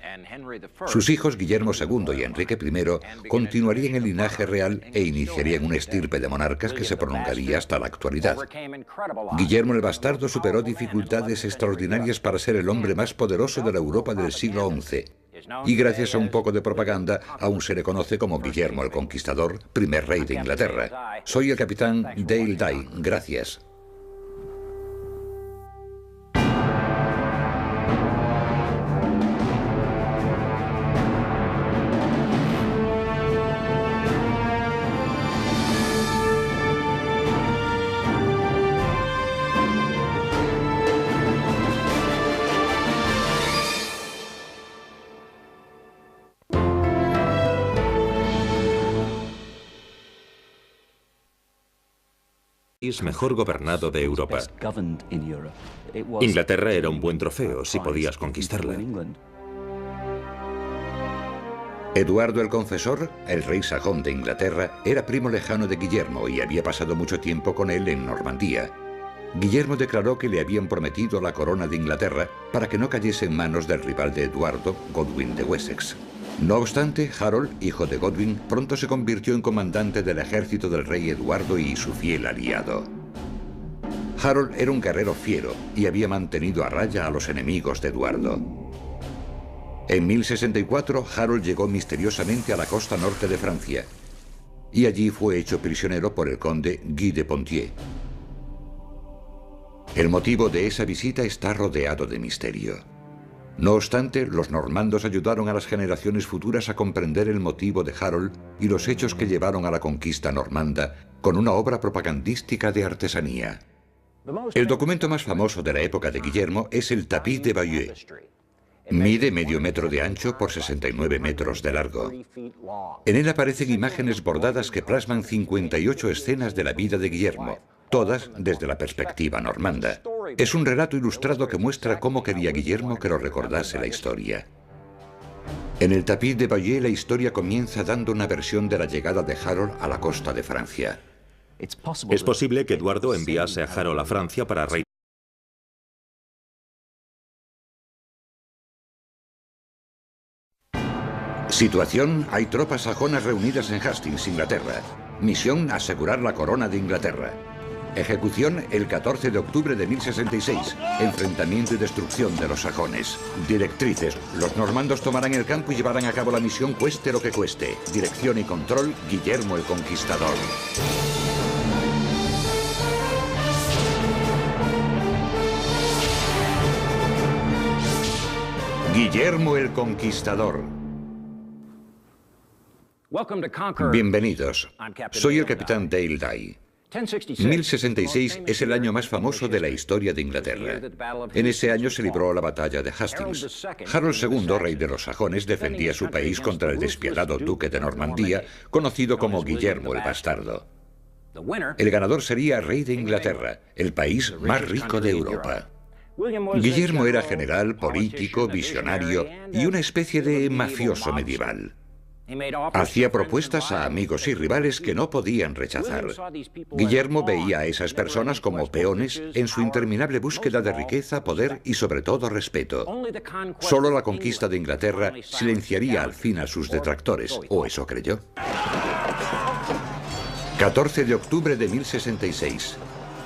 Sus hijos Guillermo II y Enrique I continuarían el linaje real e iniciarían una estirpe de monarcas que se prolongaría hasta la actualidad. Guillermo el Bastardo superó dificultades extraordinarias para ser el hombre más poderoso de la Europa del siglo XI. Y gracias a un poco de propaganda, aún se le conoce como Guillermo el Conquistador, primer rey de Inglaterra. Soy el capitán Dale Dye. Gracias.
Mejor gobernado de Europa. Inglaterra era un buen trofeo si podías conquistarla.
Eduardo el Confesor, el rey sajón de Inglaterra, era primo lejano de Guillermo y había pasado mucho tiempo con él en Normandía. Guillermo declaró que le habían prometido la corona de Inglaterra para que no cayese en manos del rival de Eduardo, Godwin de Wessex. No obstante, Harold, hijo de Godwin, pronto se convirtió en comandante del ejército del rey Eduardo y su fiel aliado. Harold era un guerrero fiero y había mantenido a raya a los enemigos de Eduardo. En 1064, Harold llegó misteriosamente a la costa norte de Francia y allí fue hecho prisionero por el conde Guy de Poitiers. El motivo de esa visita está rodeado de misterio. No obstante, los normandos ayudaron a las generaciones futuras a comprender el motivo de Harold y los hechos que llevaron a la conquista normanda con una obra propagandística de artesanía. El documento más famoso de la época de Guillermo es el Tapiz de Bayeux. Mide medio metro de ancho por 69 metros de largo. En él aparecen imágenes bordadas que plasman 58 escenas de la vida de Guillermo, todas desde la perspectiva normanda. Es un relato ilustrado que muestra cómo quería Guillermo que lo recordase la historia. En el Tapiz de Bayeux la historia comienza dando una versión de la llegada de Harold a la costa de Francia.
Es posible que Eduardo enviase a Harold a Francia para reinar.
Situación: hay tropas sajonas reunidas en Hastings, Inglaterra. Misión: asegurar la corona de Inglaterra. Ejecución: el 14 de octubre de 1066. Enfrentamiento y destrucción de los sajones. Directrices: los normandos tomarán el campo y llevarán a cabo la misión cueste lo que cueste. Dirección y control: Guillermo el Conquistador. Guillermo el Conquistador. Bienvenidos. Soy el capitán Dale Dye. 1066 es el año más famoso de la historia de Inglaterra. En ese año se libró la batalla de Hastings. Harold II, rey de los sajones, defendía su país contra el despiadado duque de Normandía, conocido como Guillermo el Bastardo. El ganador sería rey de Inglaterra, el país más rico de Europa. Guillermo era general, político, visionario y una especie de mafioso medieval. Hacía propuestas a amigos y rivales que no podían rechazar. Guillermo veía a esas personas como peones en su interminable búsqueda de riqueza, poder y sobre todo respeto. Solo la conquista de Inglaterra silenciaría al fin a sus detractores, o eso creyó. 14 de octubre de 1066.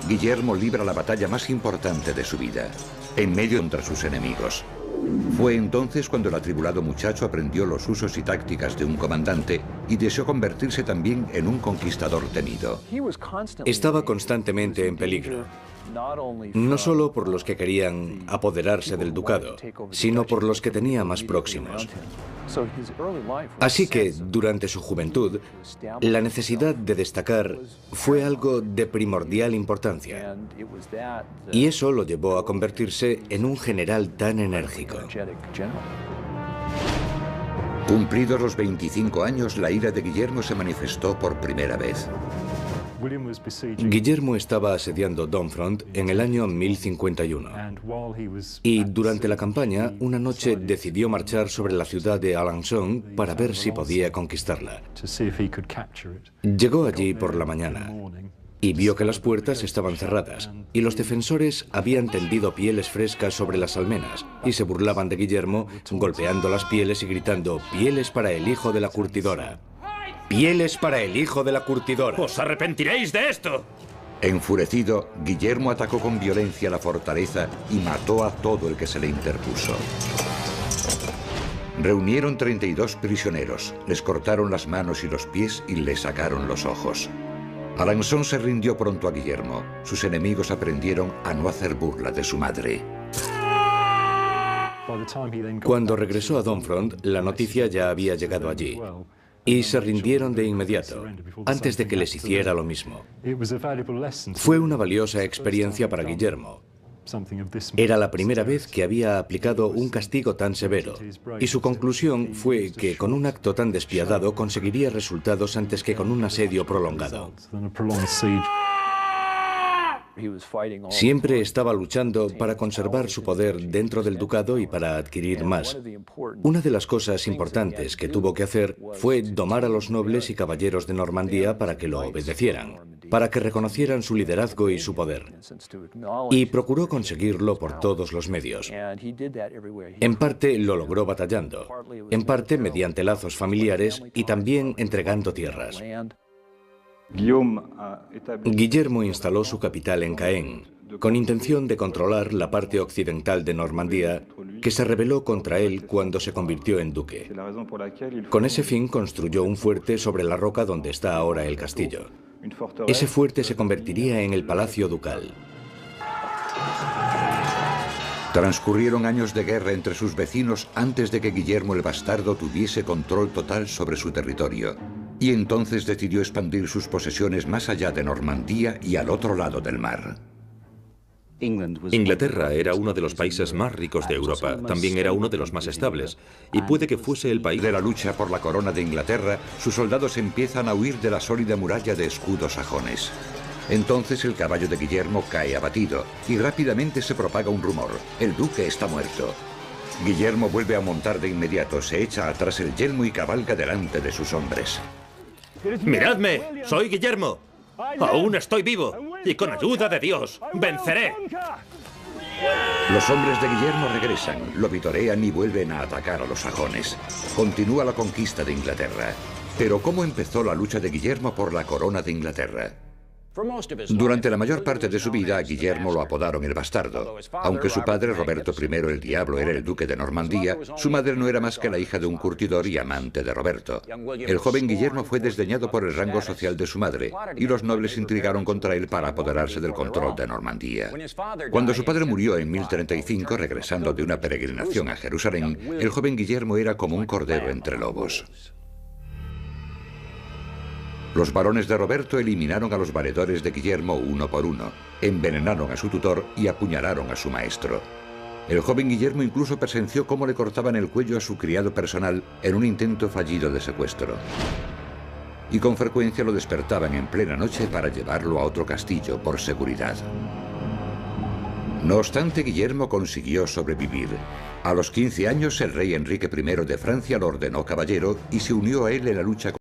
Guillermo libra la batalla más importante de su vida, en medio contra sus enemigos. Fue entonces cuando el atribulado muchacho aprendió los usos y tácticas de un comandante y deseó convertirse también en un conquistador temido.
Estaba constantemente en peligro, no solo por los que querían apoderarse del ducado, sino por los que tenía más próximos. Así que, durante su juventud, la necesidad de destacar fue algo de primordial importancia. Y eso lo llevó a convertirse en un general tan enérgico.
Cumplidos los 25 años, la ira de Guillermo se manifestó por primera vez.
Guillermo estaba asediando Domfront en el año 1051 y durante la campaña una noche decidió marchar sobre la ciudad de Alençon para ver si podía conquistarla. Llegó allí por la mañana y vio que las puertas estaban cerradas, y los defensores habían tendido pieles frescas sobre las almenas, y se burlaban de Guillermo, golpeando las pieles y gritando: «¡Pieles para el hijo de la curtidora! ¡Pieles para el hijo de la curtidora!».
¡Os arrepentiréis de esto!
Enfurecido, Guillermo atacó con violencia la fortaleza y mató a todo el que se le interpuso. Reunieron 32 prisioneros, les cortaron las manos y los pies y les sacaron los ojos. Alençon se rindió pronto a Guillermo. Sus enemigos aprendieron a no hacer burla de su madre.
Cuando regresó a Domfront, la noticia ya había llegado allí, y se rindieron de inmediato, antes de que les hiciera lo mismo. Fue una valiosa experiencia para Guillermo. Era la primera vez que había aplicado un castigo tan severo, y su conclusión fue que con un acto tan despiadado conseguiría resultados antes que con un asedio prolongado. Siempre estaba luchando para conservar su poder dentro del ducado y para adquirir más. Una de las cosas importantes que tuvo que hacer fue domar a los nobles y caballeros de Normandía para que lo obedecieran, para que reconocieran su liderazgo y su poder. Y procuró conseguirlo por todos los medios. En parte lo logró batallando, en parte mediante lazos familiares y también entregando tierras. Guillermo instaló su capital en Caen, con intención de controlar la parte occidental de Normandía, que se rebeló contra él cuando se convirtió en duque. Con ese fin construyó un fuerte sobre la roca donde está ahora el castillo. Ese fuerte se convertiría en el palacio ducal.
Transcurrieron años de guerra entre sus vecinos antes de que Guillermo el Bastardo tuviese control total sobre su territorio, y entonces decidió expandir sus posesiones más allá de Normandía y al otro lado del mar.
Inglaterra era uno de los países más ricos de Europa, también era uno de los más estables, y puede que fuese el país
de la lucha por la corona de Inglaterra. Sus soldados empiezan a huir de la sólida muralla de escudos sajones. Entonces el caballo de Guillermo cae abatido y rápidamente se propaga un rumor: el duque está muerto. Guillermo vuelve a montar de inmediato, se echa atrás el yelmo y cabalga delante de sus hombres.
¡Miradme! ¡Soy Guillermo! ¡Aún estoy vivo! ¡Y con ayuda de Dios, venceré!
Los hombres de Guillermo regresan, lo vitorean y vuelven a atacar a los sajones. Continúa la conquista de Inglaterra. Pero ¿cómo empezó la lucha de Guillermo por la corona de Inglaterra? Durante la mayor parte de su vida, a Guillermo lo apodaron el Bastardo. Aunque su padre, Roberto I el Diablo, era el duque de Normandía, su madre no era más que la hija de un curtidor y amante de Roberto. El joven Guillermo fue desdeñado por el rango social de su madre, y los nobles intrigaron contra él para apoderarse del control de Normandía. Cuando su padre murió en 1035, regresando de una peregrinación a Jerusalén, el joven Guillermo era como un cordero entre lobos. Los varones de Roberto eliminaron a los valedores de Guillermo uno por uno, envenenaron a su tutor y apuñalaron a su maestro. El joven Guillermo incluso presenció cómo le cortaban el cuello a su criado personal en un intento fallido de secuestro. Y con frecuencia lo despertaban en plena noche para llevarlo a otro castillo por seguridad. No obstante, Guillermo consiguió sobrevivir. A los 15 años, el rey Enrique I de Francia lo ordenó caballero y se unió a él en la lucha